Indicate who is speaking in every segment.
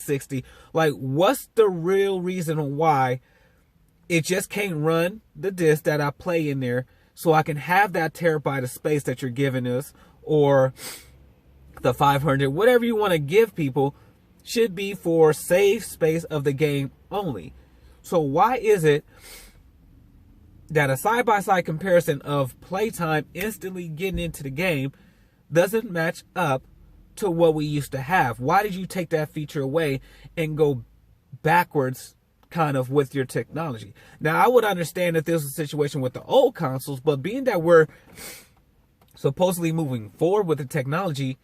Speaker 1: 360. Like, what's the real reason why it just can't run the disc that I play in there so I can have that terabyte of space that you're giving us, or the 500, whatever you want to give people, should be for save space of the game only. So why is it that a side-by-side comparison of playtime instantly getting into the game doesn't match up to what we used to have? Why did you take that feature away and go backwards kind of with your technology? Now, I would understand if this was a situation with the old consoles, but being that we're supposedly moving forward with the technology,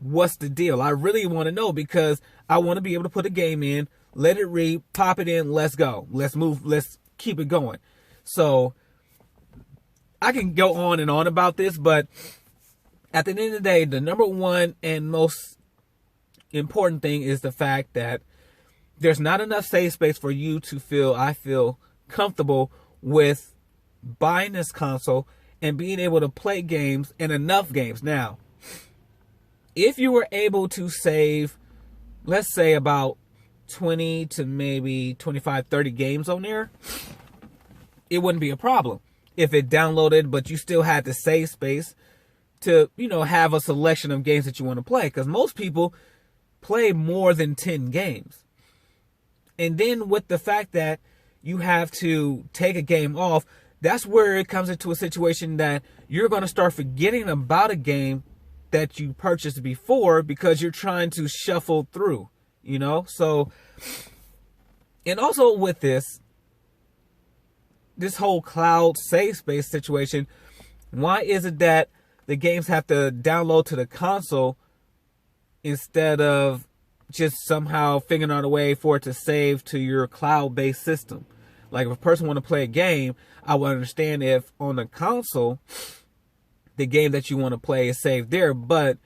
Speaker 1: what's the deal? I really want to know, because I want to be able to put a game in, let it read, pop it in, let's go. Let's move, let's keep it going. So I can go on and on about this, but at the end of the day, the number one and most important thing is the fact that there's not enough save space for you to feel comfortable with buying this console and being able to play games, and enough games. Now, if you were able to save, let's say, about 20 to maybe 25, 30 games on there, it wouldn't be a problem if it downloaded, but you still had the save space to, have a selection of games that you want to play. Because most people play more than 10 games. And then with the fact that you have to take a game off, that's where it comes into a situation that you're going to start forgetting about a game that you purchased before because you're trying to shuffle through, So, and also with this whole cloud save space situation, why is it that the games have to download to the console instead of just somehow figuring out a way for it to save to your cloud-based system? Like, if a person want to play a game, I would understand if on the console, the game that you want to play is saved there. But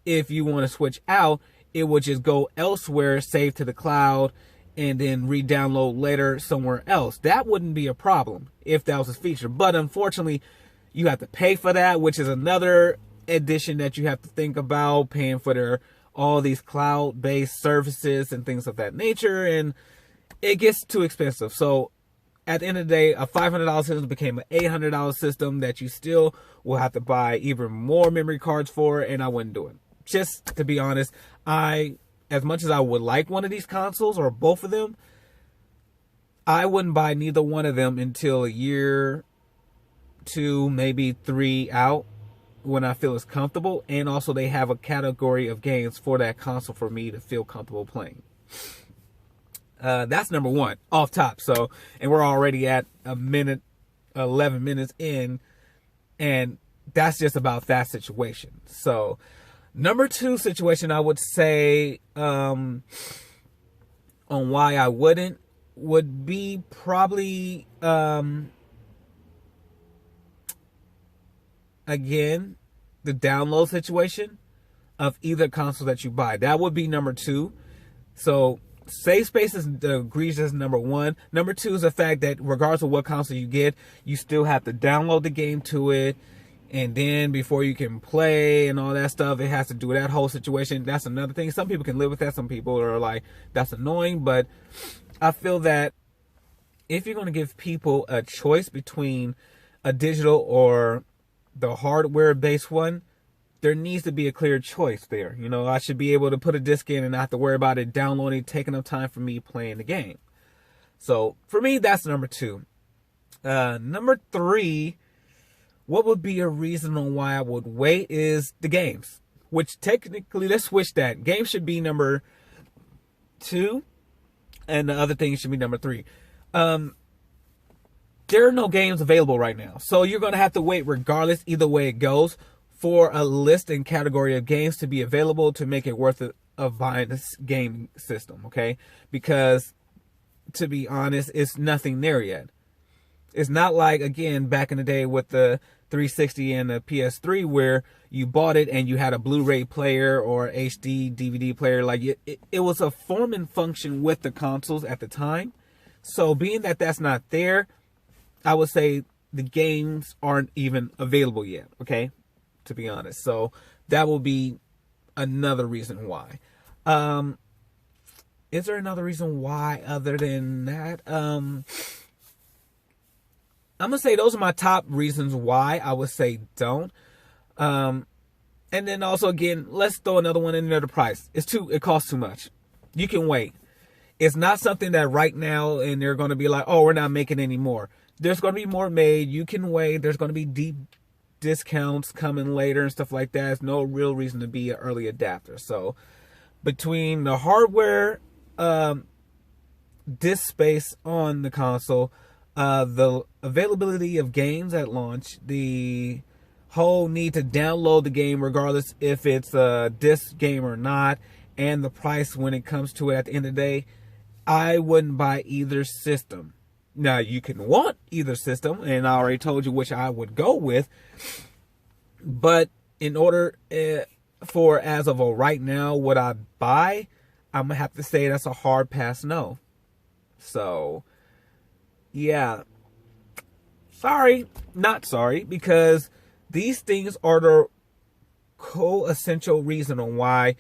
Speaker 1: if you want to switch out, it would just go elsewhere, save to the cloud, and then re-download later somewhere else. That wouldn't be a problem if that was a feature. But unfortunately, you have to pay for that, which is another addition that you have to think about, paying for all these cloud-based services and things of that nature, and it gets too expensive. So at the end of the day, a $500 system became an $800 system that you still will have to buy even more memory cards for, and I wouldn't do it. Just to be honest, as much as I would like one of these consoles, or both of them, I wouldn't buy neither one of them until a year, 2, maybe 3 out, when I feel it's comfortable. And also they have a category of games for that console for me to feel comfortable playing. That's number one, off top. So, and we're already at 11 minutes in, and that's just about that situation. So, number two situation, I would say, on why I wouldn't, would be probably, again, the download situation of either console that you buy. That would be number two. So, save space is egregious number one. Number two is the fact that regardless of what console you get, you still have to download the game to it. And then before you can play and all that stuff, it has to do that whole situation. That's another thing. Some people can live with that. Some people are like, that's annoying. But I feel that if you're going to give people a choice between a digital or the hardware-based one, there needs to be a clear choice there. I should be able to put a disc in and not have to worry about it downloading, taking up time for me playing the game. So for me, that's number two. Number three, what would be a reason on why I would wait is the games, which technically, let's switch that. Games should be number two, and the other thing should be number three. There are no games available right now, so you're going to have to wait regardless, either way it goes, for a list and category of games to be available to make it worth it of buying this game system, okay? Because, to be honest, it's nothing there yet. It's not like, again, back in the day with the 360 and the PS3 where you bought it and you had a Blu-ray player or HD DVD player. Like it was a form and function with the consoles at the time. So being that that's not there, I would say the games aren't even available yet, okay? To be honest. So that will be another reason why. Is there another reason why other than that? I'm gonna say those are my top reasons why I would say don't. And then also, again, let's throw another one in there. The price, it costs too much. You can wait. It's not something that right now and they're going to be like, oh, we're not making any more. There's going to be more made. You can wait. There's going to be deep discounts coming later and stuff like that. There's no real reason to be an early adapter. So between the hardware, disk space on the console, the availability of games at launch, the whole need to download the game regardless if it's a disc game or not, and the price when it comes to it at the end of the day, I wouldn't buy either system. Now, you can want either system, and I already told you which I would go with, but in order for as of right now, what I buy, I'm going to have to say that's a hard pass no. So, yeah. Sorry, not sorry, because these things are the co-essential reason on why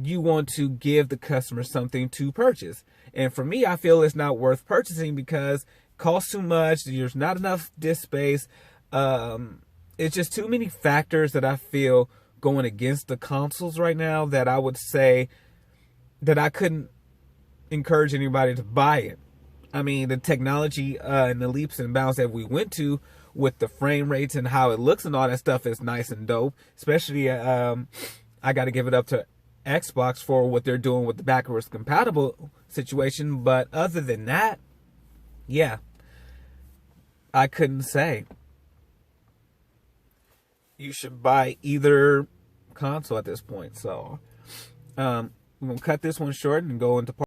Speaker 1: you want to give the customer something to purchase. And for me, I feel it's not worth purchasing because it costs too much. There's not enough disk space. It's just too many factors that I feel going against the consoles right now that I would say that I couldn't encourage anybody to buy it. I mean, the technology and the leaps and bounds that we went to with the frame rates and how it looks and all that stuff is nice and dope. Especially, I got to give it up to Xbox for what they're doing with the backwards compatible situation. But other than that, yeah, I couldn't say. You should buy either console at this point. So, I'm going to cut this one short and go into part